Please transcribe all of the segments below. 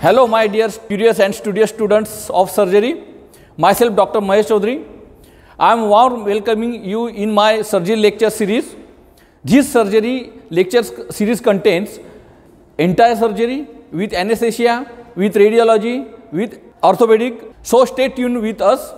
Hello my dear curious and studious students of surgery. Myself Dr. Mahesh Chaudhary. I am warm welcoming you in my surgery lecture series. This surgery lecture series contains entire surgery with anesthesia, with radiology, with orthopedic. So stay tuned with us.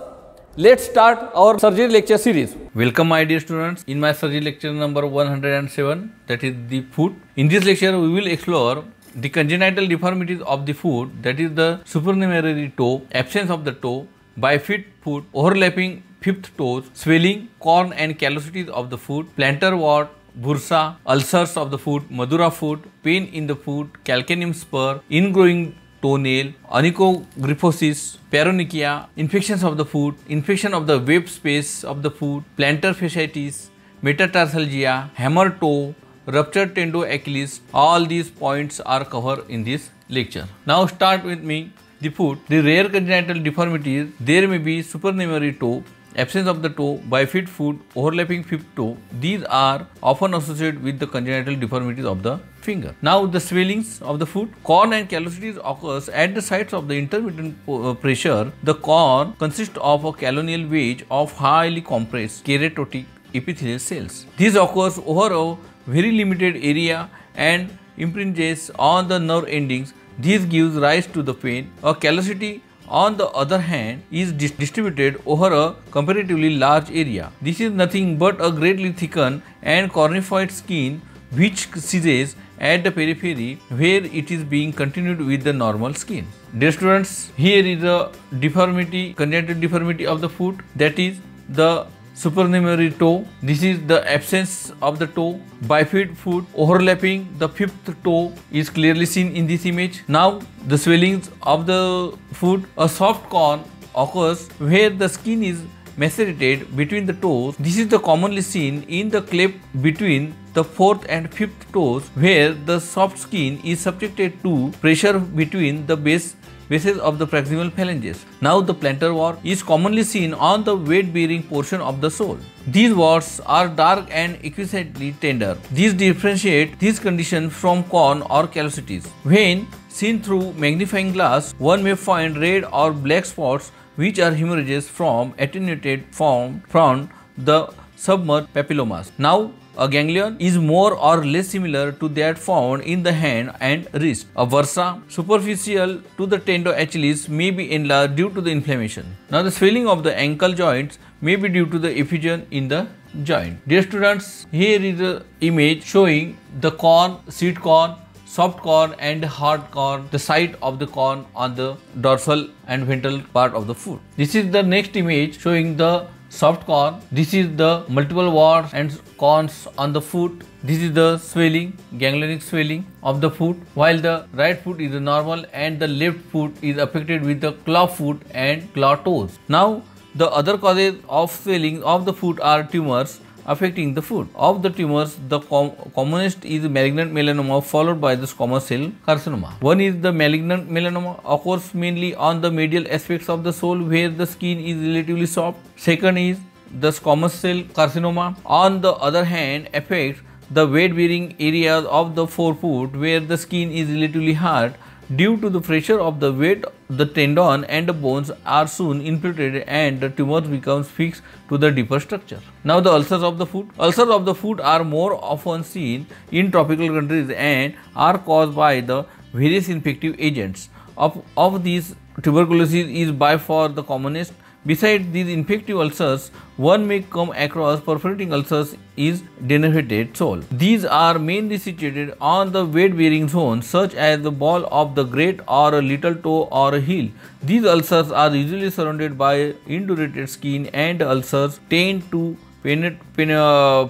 Let's start our surgery lecture series. Welcome my dear students in my surgery lecture number 107, that is the foot. In this lecture we will explore the congenital deformities of the foot, that is the supernumerary toe, absence of the toe, bifid foot, overlapping fifth toes, swelling, corn and callosities of the foot, plantar wart, bursa, ulcers of the foot, madura foot, pain in the foot, calcaneum spur, ingrowing toenail, onychogryphosis, paronychia, infections of the foot, infection of the web space of the foot, plantar fasciitis, metatarsalgia, hammer toe, ruptured tendo Achilles. All these points are covered in this lecture. Now start with me. The foot, the rare congenital deformities, there may be supernumerary toe, absence of the toe, bifid foot, overlapping fifth toe. These are often associated with the congenital deformities of the finger. Now the swellings of the foot, corn and callosities occurs at the sites of the intermittent pressure. The corn consists of a callonial wedge of highly compressed keratotic epithelial cells. This occurs over a very limited area and impinges on the nerve endings. This gives rise to the pain. A callosity, on the other hand, is distributed over a comparatively large area. This is nothing but a greatly thickened and cornified skin which ceases at the periphery where it is being continued with the normal skin. Dear students, here is a deformity, congenital deformity of the foot, that is the supernumerary toe. This is the absence of the toe. Bifid foot, overlapping the fifth toe is clearly seen in this image. Now the swellings of the foot, a soft corn occurs where the skin is macerated between the toes. This is the commonly seen in the cleft between the fourth and fifth toes where the soft skin is subjected to pressure between the bases of the proximal phalanges. Now the plantar wart is commonly seen on the weight-bearing portion of the sole. These warts are dark and exquisitely tender. These differentiate this condition from corn or callosities. When seen through magnifying glass, one may find red or black spots which are hemorrhages from attenuated form from the submerged papillomas. Now a ganglion is more or less similar to that found in the hand and wrist. A bursa superficial to the tendo Achilles may be enlarged due to the inflammation. Now the swelling of the ankle joints may be due to the effusion in the joint. Dear students, here is an image showing the corn, seed corn, soft corn and hard corn, the site of the corn on the dorsal and ventral part of the foot. This is the next image showing the soft corn. This is the multiple warts and corns on the foot. This is the swelling, ganglionic swelling of the foot, while the right foot is normal and the left foot is affected with the claw foot and claw toes. Now the other causes of swelling of the foot are tumors affecting the foot. Of the tumors, the commonest is malignant melanoma followed by the squamous cell carcinoma. One is the malignant melanoma, occurs mainly on the medial aspects of the sole where the skin is relatively soft. Second is the squamous cell carcinoma. On the other hand, affects the weight-bearing areas of the forefoot where the skin is relatively hard. Due to the pressure of the weight, the tendon and the bones are soon infiltrated and the tumor becomes fixed to the deeper structure. Now the ulcers of the foot. Ulcers of the foot are more often seen in tropical countries and are caused by the various infective agents. Of these, tuberculosis is by far the commonest. Besides these infective ulcers, one may come across perforating ulcers is denervated sole. These are mainly situated on the weight-bearing zone such as the ball of the great or a little toe or a heel. These ulcers are usually surrounded by indurated skin and ulcers tend to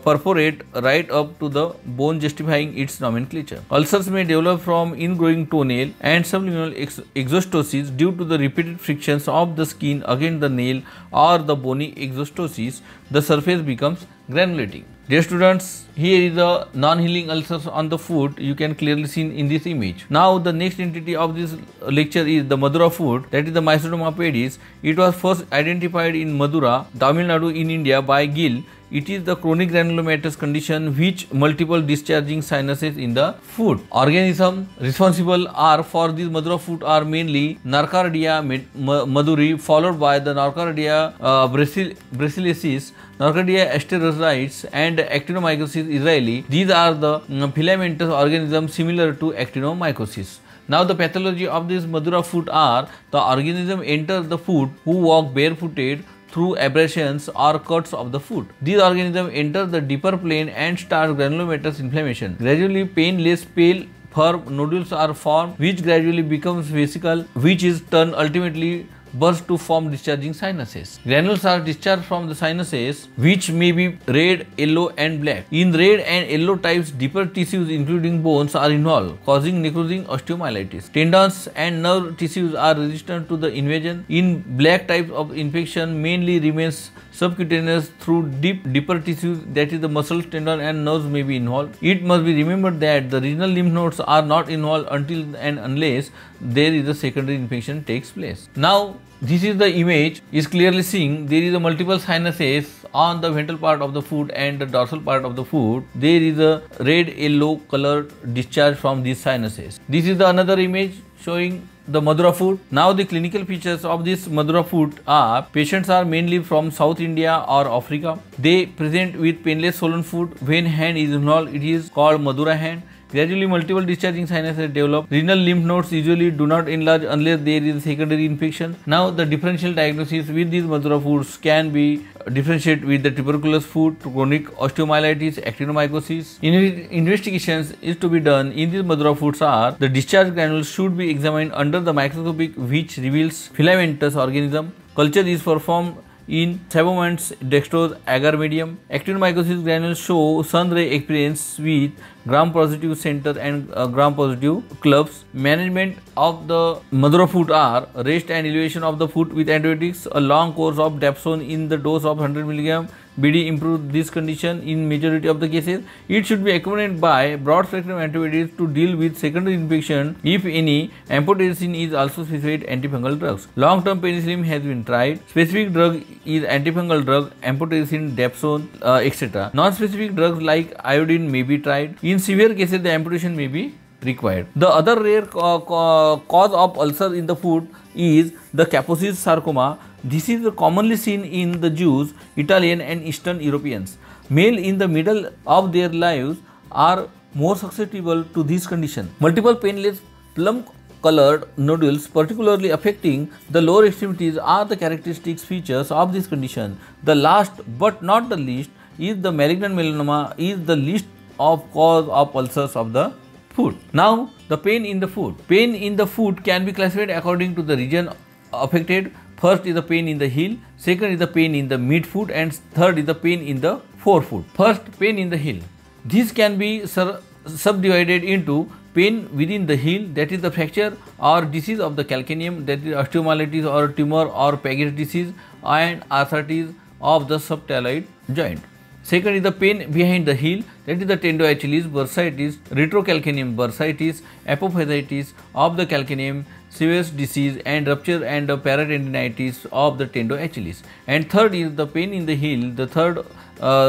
perforate right up to the bone, justifying its nomenclature. Ulcers may develop from ingrowing toenail and subliminal exostosis due to the repeated frictions of the skin against the nail or the bony exostosis. The surface becomes granulating. Dear students, Here is the non-healing ulcers on the foot. You can clearly see in this image. Now the next entity of this lecture is the Madura foot, that is the Mycetoma pedis. It was first identified in Madura, Tamil Nadu in India by Gill. It is the chronic granulomatous condition which multiple discharging sinuses in the foot. Organisms responsible are for this Madura foot are mainly Nocardia maduri, followed by the Nocardia brasiliensis, Nocardia asteroides, and Actinomycosis israeli. These are the filamentous organisms similar to Actinomycosis. Now the pathology of this Madura foot are the organism enter the foot who walk barefooted through abrasions or cuts of the foot. These organisms enter the deeper plane and start granulomatous inflammation. Gradually painless pale firm nodules are formed which gradually becomes vesicle, which is turned ultimately burst to form discharging sinuses. Granules are discharged from the sinuses which may be red, yellow and black. In red and yellow types, deeper tissues including bones are involved, causing necrosing osteomyelitis. Tendons and nerve tissues are resistant to the invasion. In black types of infection mainly remains subcutaneous through deeper tissues, that is the muscles, tendon and nerves may be involved. It must be remembered that the regional lymph nodes are not involved until and unless there is a secondary infection takes place. Now this is the image is clearly seeing there is a multiple sinuses on the ventral part of the foot and the dorsal part of the foot. There is a red yellow colored discharge from these sinuses. This is the another image showing the Madura foot. Now the clinical features of this Madura foot are patients are mainly from South India or Africa. They present with painless swollen foot. When hand is involved, it is called Madura hand. Gradually multiple discharging sinuses develop. Renal lymph nodes usually do not enlarge unless there is secondary infection. Now the differential diagnosis with these Madura foots can be differentiated with the tuberculous foot, chronic osteomyelitis, actinomycosis. Investigations is to be done in these Madura foots are the discharge granules should be examined under the microscope which reveals filamentous organism. Culture is performed in Savoman's dextrose agar medium. Actinomycosis granules show sun ray experience with gram-positive center and gram-positive clubs. Management of the Madura foot are rest and elevation of the foot with antibiotics. A long course of dapsone in the dose of 100 mg BD improves this condition in majority of the cases. It should be accompanied by broad spectrum antibiotics to deal with secondary infection. If any, amphotericin is also specified antifungal drugs. Long-term penicillin has been tried. Specific drug is antifungal drug, amphotericin, dapsone, etc. Non-specific drugs like iodine may be tried. In severe cases, the amputation may be required. The other rare cause of ulcer in the foot is the Kaposi's sarcoma. This is commonly seen in the Jews, Italian and Eastern Europeans. Male in the middle of their lives are more susceptible to this condition. Multiple painless plum colored nodules, particularly affecting the lower extremities, are the characteristic features of this condition. The last but not the least is the malignant melanoma is the least of cause of ulcers of the foot. Now the pain in the foot. Pain in the foot can be classified according to the region affected. First is the pain in the heel, second is the pain in the midfoot, and third is the pain in the forefoot. First, pain in the heel. This can be subdivided into pain within the heel, that is the fracture or disease of the calcaneum, that is osteomyelitis or tumor or Paget's disease, and arthritis of the subthalloid joint. Second is the pain behind the heel, that is the tendo-Achilles, bursitis, retrocalcaneum bursitis, apophysitis of the calcaneum, Siever's disease, and rupture and paratendinitis of the tendo-Achilles. And third is the pain in the heel. The third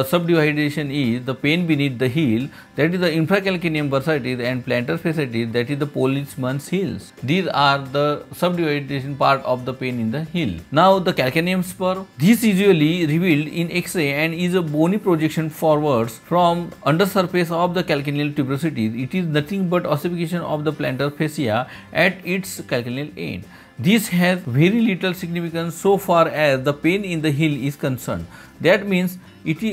subdivision is the pain beneath the heel, that is the infracalcaneum bursitis, and plantar fasciitis, that is the policeman's heels. These are the subdivision part of the pain in the heel. Now the calcaneum spur. This is usually revealed in X-ray and is a bony projection forwards from under surface of the calcaneal tuberosities. It is nothing but ossification of the plantar fascia at its calcaneal end. This has very little significance so far as the pain in the heel is concerned. That means if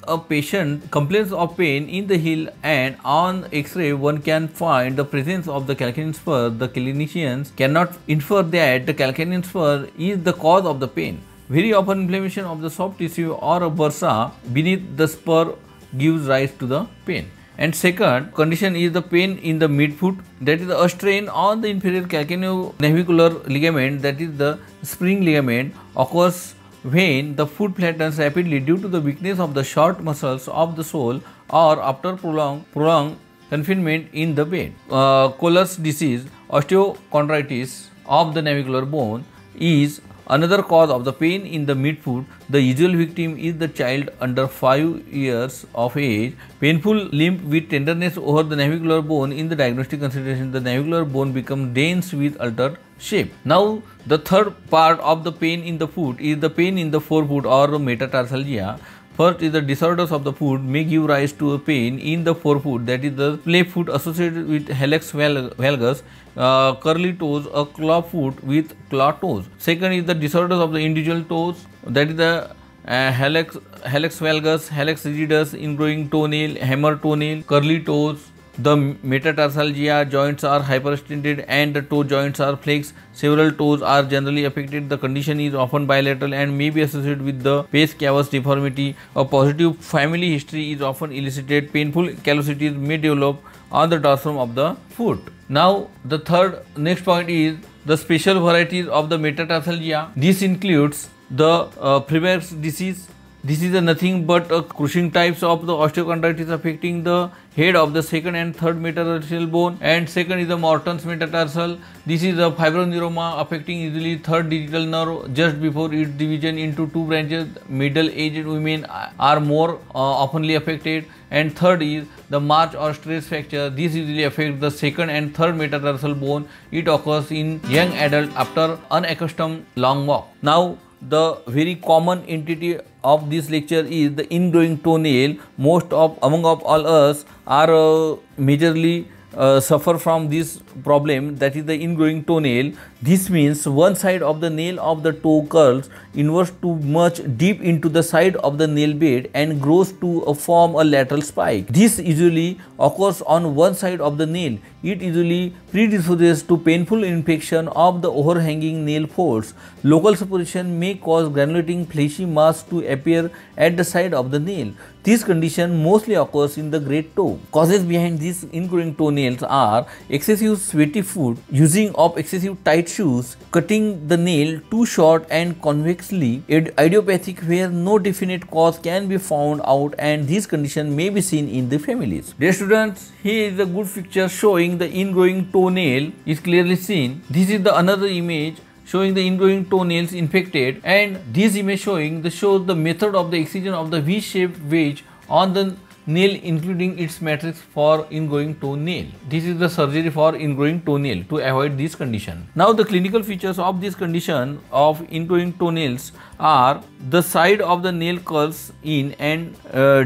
a patient complains of pain in the heel and on X-ray one can find the presence of the calcaneal spur, the clinicians cannot infer that the calcaneal spur is the cause of the pain. Very often inflammation of the soft tissue or a bursa beneath the spur gives rise to the pain. And second condition is the pain in the midfoot, that is a strain on the inferior calcaneonavicular ligament, that is the spring ligament, occurs when the foot flattens rapidly due to the weakness of the short muscles of the sole or after prolonged confinement in the bed. Colles disease, osteochondritis of the navicular bone, is another cause of the pain in the midfoot. The usual victim is the child under 5 years of age. Painful limp with tenderness over the navicular bone. In the diagnostic consideration, the navicular bone becomes dense with altered shape. Now, the third part of the pain in the foot is the pain in the forefoot or metatarsalgia. First is the disorders of the foot may give rise to a pain in the forefoot, that is the play foot associated with hallux valgus, curly toes, a claw foot with claw toes. Second is the disorders of the individual toes, that is the hallux valgus, hallux rigidus, ingrowing toenail, hammer toenail, curly toes. The metatarsalgia joints are hyperextended and the toe joints are flexed. Several toes are generally affected. The condition is often bilateral and may be associated with the pes cavus deformity. A positive family history is often elicited. Painful callosities may develop on the dorsum of the foot. Now, the next point is the special varieties of the metatarsalgia. This includes the Freiberg's disease. This is nothing but a crushing types of the osteochondritis affecting the head of the second and third metatarsal bone, and second is the Morton's metatarsal. This is a fibroneuroma affecting easily third digital nerve just before its division into two branches. Middle-aged women are more oftenly affected. And third is the march or stress fracture. This usually affects the second and third metatarsal bone. It occurs in young adult after unaccustomed long walk. Now, the very common entity of this lecture is the ingrowing toenail. Among all us are majorly suffer from this problem, that is the ingrowing toenail. This means one side of the nail of the toe curls inwards too much deep into the side of the nail bed and grows to form a lateral spike. This usually occurs on one side of the nail. It usually predisposes to painful infection of the overhanging nail folds. Local suppuration may cause granulating fleshy mass to appear at the side of the nail. This condition mostly occurs in the great toe. Causes behind these ingrowing toenails are excessive sweaty foot, using of excessive tight shoes, cutting the nail too short and convexly, idiopathic where no definite cause can be found out, and this condition may be seen in the families. Dear students, here is a good picture showing the ingrowing toenail is clearly seen. This is the another image showing the ingrowing toenails infected, and this image shows the method of the excision of the V-shaped wedge on the nail, including its matrix for ingrowing toenail. This is the surgery for ingrowing toenail to avoid this condition. Now, the clinical features of this condition of ingrowing toenails are the side of the nail curls in and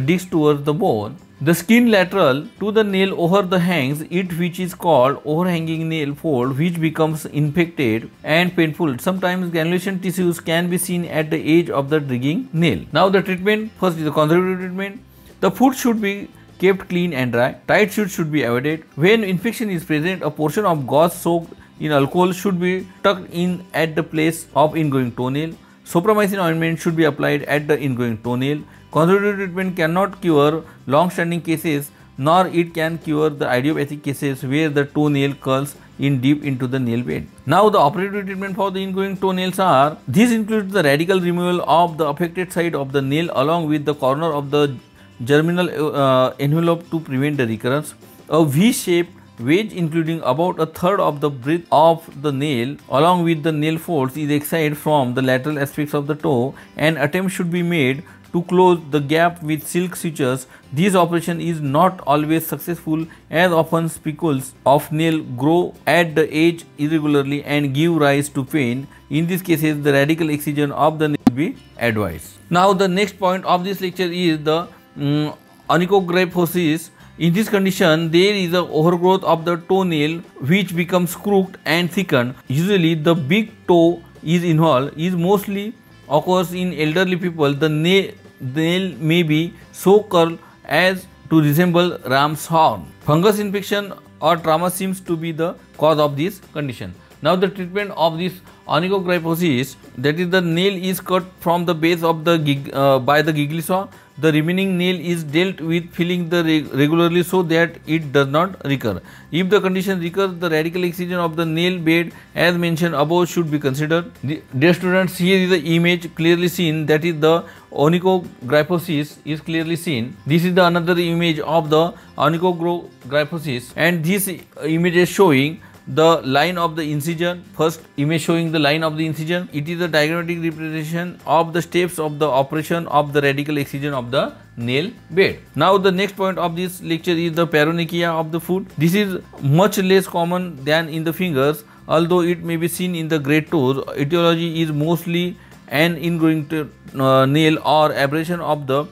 digs towards the bone. The skin lateral to the nail over the hangs it, which is called overhanging nail fold, which becomes infected and painful. Sometimes granulation tissues can be seen at the edge of the digging nail. Now, the treatment, first is the conservative treatment. The foot should be kept clean and dry. Tight shoes should be avoided. When infection is present, a portion of gauze soaked in alcohol should be tucked in at the place of ingrowing toenail. Sopramycin ointment should be applied at the ingrowing toenail. Conservative treatment cannot cure long-standing cases, nor it can cure the idiopathic cases where the toenail curls in deep into the nail bed. Now, the operative treatment for the ingrowing toenails are, this includes the radical removal of the affected side of the nail along with the corner of the germinal envelope to prevent the recurrence. A V-shaped wedge including about a third of the breadth of the nail along with the nail folds is excised from the lateral aspects of the toe. An attempt should be made to close the gap with silk sutures. This operation is not always successful, as often spicules of nail grow at the edge irregularly and give rise to pain. In these cases, the radical excision of the nail will be advised. Now, the next point of this lecture is the onychogryphosis. In this condition, there is an overgrowth of the toenail which becomes crooked and thickened. Usually, the big toe is involved. Is mostly occurs in elderly people. The nail may be so curled as to resemble ram's horn. Fungus infection or trauma seems to be the cause of this condition. Now, the treatment of this onychogryphosis, that is the nail is cut from the base of the by the giggly saw. the remaining nail is dealt with filling the regularly so that it does not recur. If the condition recurs, the radical excision of the nail bed as mentioned above should be considered. Dear students, here is the image clearly seen, that is the onychogryposis is clearly seen. This is the another image of the onychogryposis, and this image is showing the line of the incision. First image showing the line of the incision. It is a diagrammatic representation of the steps of the operation of the radical excision of the nail bed. Now the next point of this lecture is the paronychia of the foot. This is much less common than in the fingers, although it may be seen in the great toes. Etiology is mostly an ingrowing nail or abrasion of the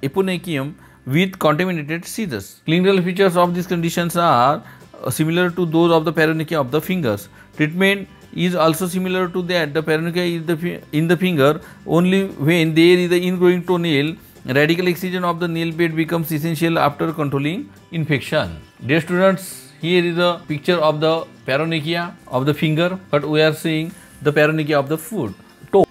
eponychium with contaminated scissors. Clinical features of these conditions are similar to those of the paronychia of the fingers. Treatment is also similar to that. The paronychia is in the finger only when there is the ingrowing toenail. Radical excision of the nail bed becomes essential after controlling infection. Dear students, here is a picture of the paronychia of the finger, but we are seeing the paronychia of the foot.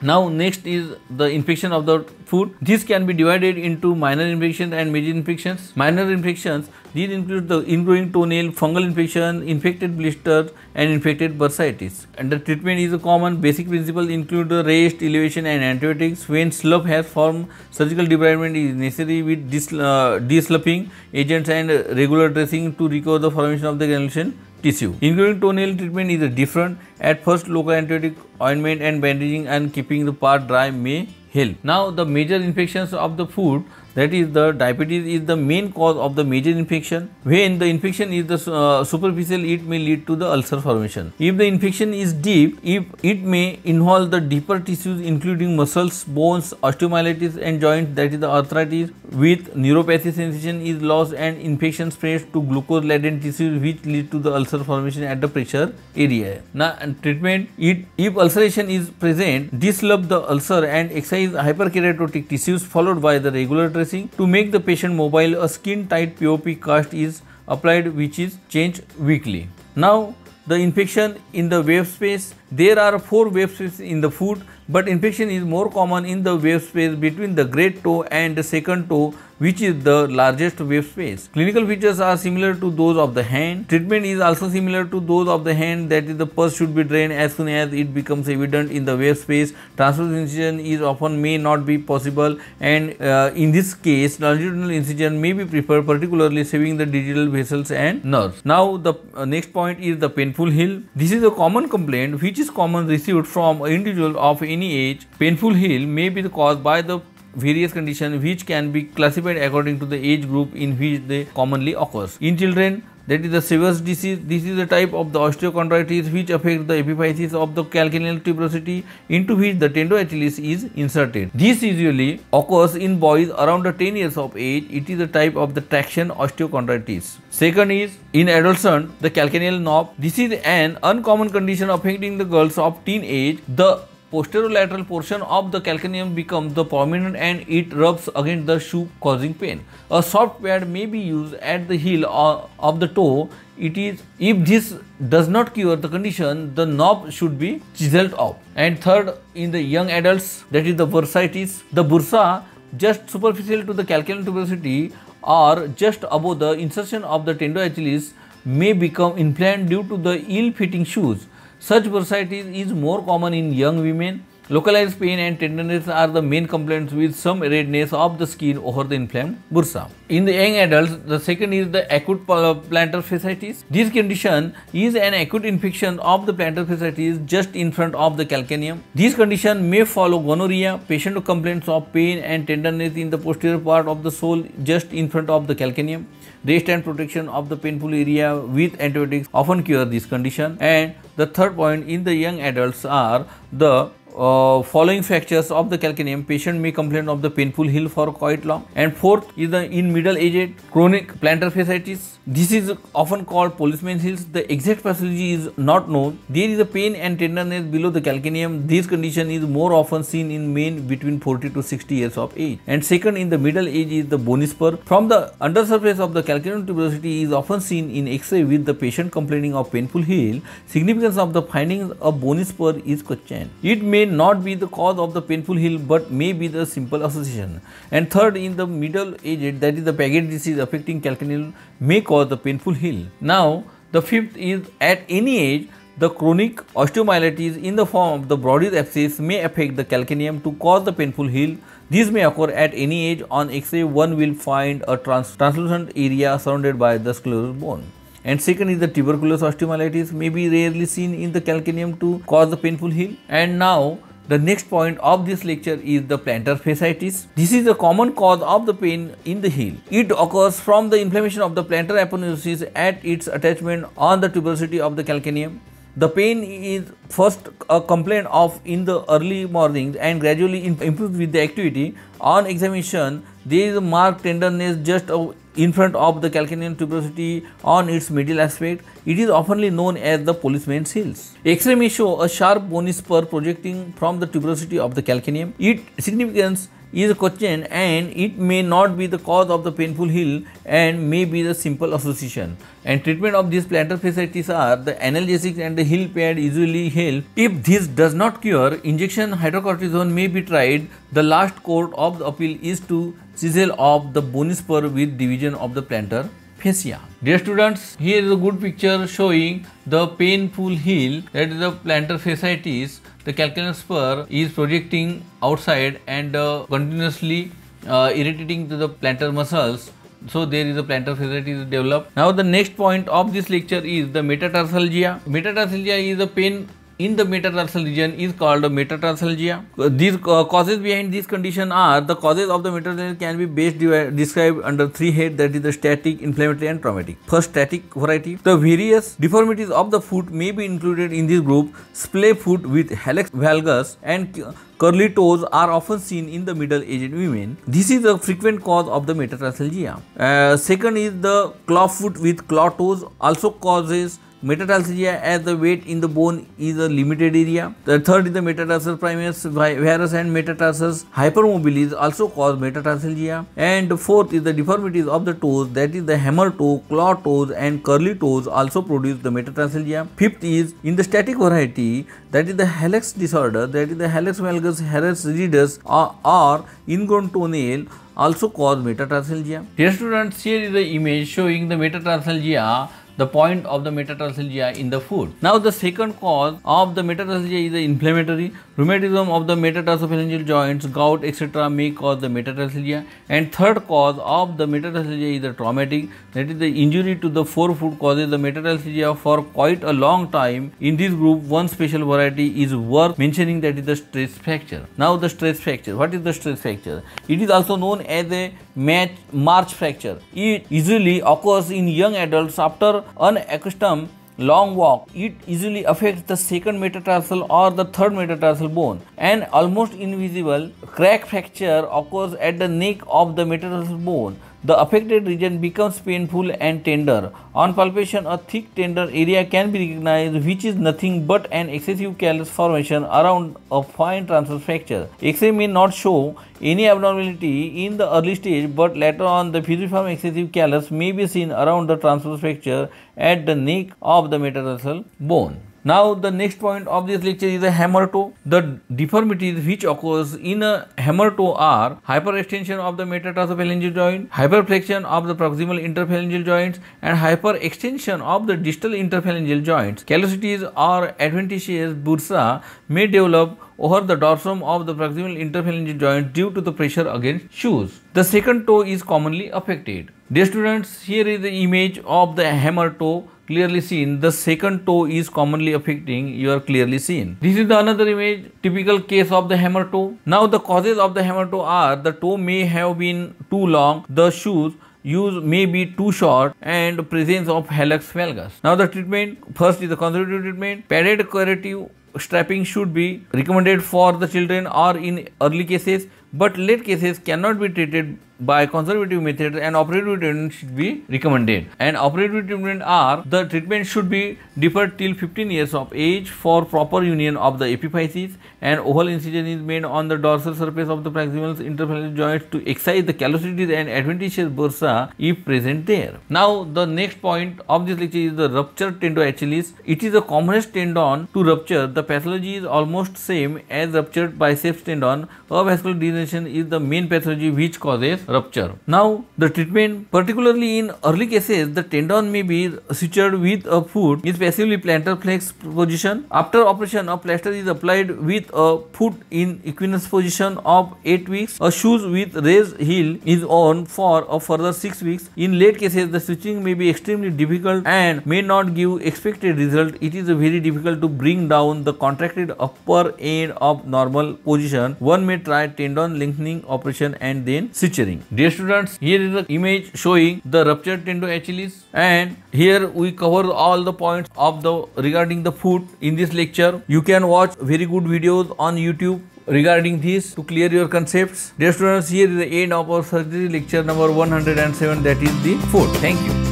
Now next is the infection of the foot. This can be divided into minor infections and major infections. Minor infections, these include the ingrowing toenail, fungal infection, infected blisters and infected bursitis. And the treatment is a common basic principle include the rest, elevation and antibiotics. When slough has formed, surgical debridement is necessary with desloughing agents and regular dressing to recover the formation of the granulation tissue. Ingrowing toenail treatment is different. At first, local antibiotic ointment and bandaging and keeping the part dry may help. Now, the major infections of the foot, that is the diabetes, is the main cause of the major infection. When the infection is the superficial, it may lead to the ulcer formation. If the infection is deep, it may involve the deeper tissues including muscles, bones, osteomyelitis and joints, that is the arthritis. With neuropathy, sensation is lost and infection spreads to glucose-laden tissues which lead to the ulcer formation at the pressure area. Now, treatment, if ulceration is present, disrupt the ulcer and excise hyperkeratotic tissues followed by the regular dressing. To make the patient mobile, a skin-tight POP cast is applied which is changed weekly. Now, the infection in the wave space. There are 4 wave spaces in the foot, but infection is more common in the wave space between the great toe and the second toe, which is the largest wave space. Clinical features are similar to those of the hand. Treatment is also similar to those of the hand, that is the pus should be drained as soon as it becomes evident in the wave space. Transverse incision is often may not be possible, and in this case longitudinal incision may be preferred, particularly saving the digital vessels and nerves. Now the next point is the painful heel. This is a common complaint which is common received from an individual of any age. Painful heel may be caused by the various conditions which can be classified according to the age group in which they commonly occurs. In children, that is the Sever's disease. This is a type of the osteochondritis which affects the epiphysis of the calcaneal tuberosity into which the tendo Achilles is inserted. This usually occurs in boys around 10 years of age. It is a type of the traction osteochondritis. Second is in adolescent, the calcaneal knob. This is an uncommon condition affecting the girls of teen age. The posterolateral portion of the calcaneum becomes the prominent and it rubs against the shoe causing pain. A soft pad may be used at the heel of the toe. If this does not cure the condition, the knob should be chiseled off. And third, in the young adults, that is the bursitis. The bursa just superficial to the calcaneal tuberosity or just above the insertion of the tendo Achilles may become inflamed due to the ill-fitting shoes. Such bursitis is more common in young women. Localized pain and tenderness are the main complaints with some redness of the skin over the inflamed bursa. In the young adults, the second is the acute plantar fasciitis. This condition is an acute infection of the plantar fasciitis just in front of the calcaneum. This condition may follow gonorrhea. Patient complains of pain and tenderness in the posterior part of the sole just in front of the calcaneum. Rest and protection of the painful area with antibiotics often cure this condition. And the third point in the young adults are the following fractures of the calcaneum. Patient may complain of the painful heel for quite long. And fourth is the in middle-aged chronic plantar fasciitis. This is often called policeman's heels. The exact pathology is not known. There is a pain and tenderness below the calcaneum. This condition is more often seen in men between 40 to 60 years of age. And second, in the middle age is the bony spur. From the undersurface of the calcaneal tuberosity is often seen in X-ray with the patient complaining of painful heel. Significance of the finding of bony spur is questioned. It may not be the cause of the painful heel but may be the simple association. And third, in the middle aged, that is the Paget disease affecting calcaneal may cause the painful heel. Now the fifth is at any age the chronic osteomyelitis in the form of the Brodie's abscess may affect the calcaneum to cause the painful heel. These may occur at any age. On X-ray, one will find a translucent area surrounded by the sclerosed bone. And second is the tuberculous osteomyelitis may be rarely seen in the calcaneum to cause the painful heel. And now the next point of this lecture is the plantar fasciitis. This is a common cause of the pain in the heel. It occurs from the inflammation of the plantar aponeurosis at its attachment on the tuberosity of the calcaneum. The pain is first a complaint of in the early mornings and gradually improves with the activity. On examination, there is a marked tenderness just in front of the calcaneal tuberosity on its medial aspect. It is often known as the policeman's heels. X-ray may show a sharp bony spur projecting from the tuberosity of the calcaneum. Its significance is questioned and it may not be the cause of the painful heel and may be the simple association. And treatment of these plantar fasciitis are the analgesics and the heel pad usually help. If this does not cure, injection hydrocortisone may be tried. The last course of the appeal is to chisel off the bony spur with division of the plantar fascia. Dear students, here is a good picture showing the painful heel, that is the plantar fasciitis. The calcaneal spur is projecting outside and continuously irritating to the plantar muscles. So there is a plantar fasciitis developed. Now the next point of this lecture is the metatarsalgia. Metatarsalgia is a pain in the metatarsal region is called metatarsalgia. These causes behind this condition are the causes of the metatarsalgia can be best described under three heads, that is the static, inflammatory and traumatic. First, static variety. The various deformities of the foot may be included in this group. Splay foot with hallux valgus and curly toes are often seen in the middle-aged women. This is a frequent cause of the metatarsalgia. Second is the claw foot with claw toes also causes metatarsalgia as the weight in the bone is a limited area. The third is the metatarsal primus varus and metatarsus hypermobilis also cause metatarsalgia. And fourth is the deformities of the toes, that is the hammer toe, claw toes and curly toes also produce the metatarsalgia. Fifth is in the static variety, that is the hallux disorder, that is the hallux valgus, hallux rigidus or ingrown toenail also cause metatarsalgia. Dear students, here is the image showing the metatarsalgia, the point of the metatarsalgia in the foot. Now the second cause of the metatarsalgia is the inflammatory. Rheumatism of the metatarsophalangeal joints, gout, etc. may cause the metatarsalgia. And third cause of the metatarsalgia is the traumatic, that is the injury to the forefoot causes the metatarsalgia for quite a long time. In this group, one special variety is worth mentioning, that is the stress fracture. Now the stress fracture. What is the stress fracture? It is also known as a March fracture. It usually occurs in young adults after unaccustomed long walk. It easily affects the second metatarsal or the third metatarsal bone. An almost invisible crack fracture occurs at the neck of the metatarsal bone. The affected region becomes painful and tender. On palpation, a thick tender area can be recognized, which is nothing but an excessive callus formation around a fine transverse fracture. X-ray may not show any abnormality in the early stage, but later on the fusiform excessive callus may be seen around the transverse fracture at the neck of the metatarsal bone. Now the next point of this lecture is a hammer toe. The deformities which occurs in a hammer toe are hyperextension of the metatarsophalangeal joint, hyperflexion of the proximal interphalangeal joints and hyperextension of the distal interphalangeal joints. Callosities or adventitious bursa may develop over the dorsum of the proximal interphalangeal joint due to the pressure against shoes. The second toe is commonly affected. Dear students, here is the image of the hammer toe clearly seen. The second toe is commonly affecting, you are clearly seen. This is the another image, typical case of the hammer toe. Now the causes of the hammer toe are the toe may have been too long, the shoes use may be too short and presence of hallux valgus. Now the treatment, first is the conservative treatment. Padded curative strapping should be recommended for the children or in early cases. but late cases cannot be treated by conservative methods and operative treatment should be recommended. And operative treatment are the treatment should be deferred till 15 years of age for proper union of the epiphysis, and oval incision is made on the dorsal surface of the proximal interphalangeal joints to excise the callosities and adventitious bursa if present there. Now the next point of this lecture is the ruptured tendo achelis. It is the commonest tendon to rupture. The pathology is almost same as ruptured biceps tendon. Avascular degeneration is the main pathology which causes rupture. Now the treatment, particularly in early cases, the tendon may be sutured with a foot in passively plantar flex position. After operation, a plaster is applied with a foot in equinus position of 8 weeks. A shoes with raised heel is on for a further 6 weeks. In late cases, the switching may be extremely difficult and may not give expected result. It is very difficult to bring down the contracted upper end of normal position. One may try tendon lengthening operation and then suturing. Dear students, here is the image showing the ruptured tendo achelis, and here we cover all the points of the regarding the foot in this lecture. You can watch very good videos on YouTube regarding this to clear your concepts. Dear students, here is the end of our surgery lecture number 107, that is the foot. Thank you.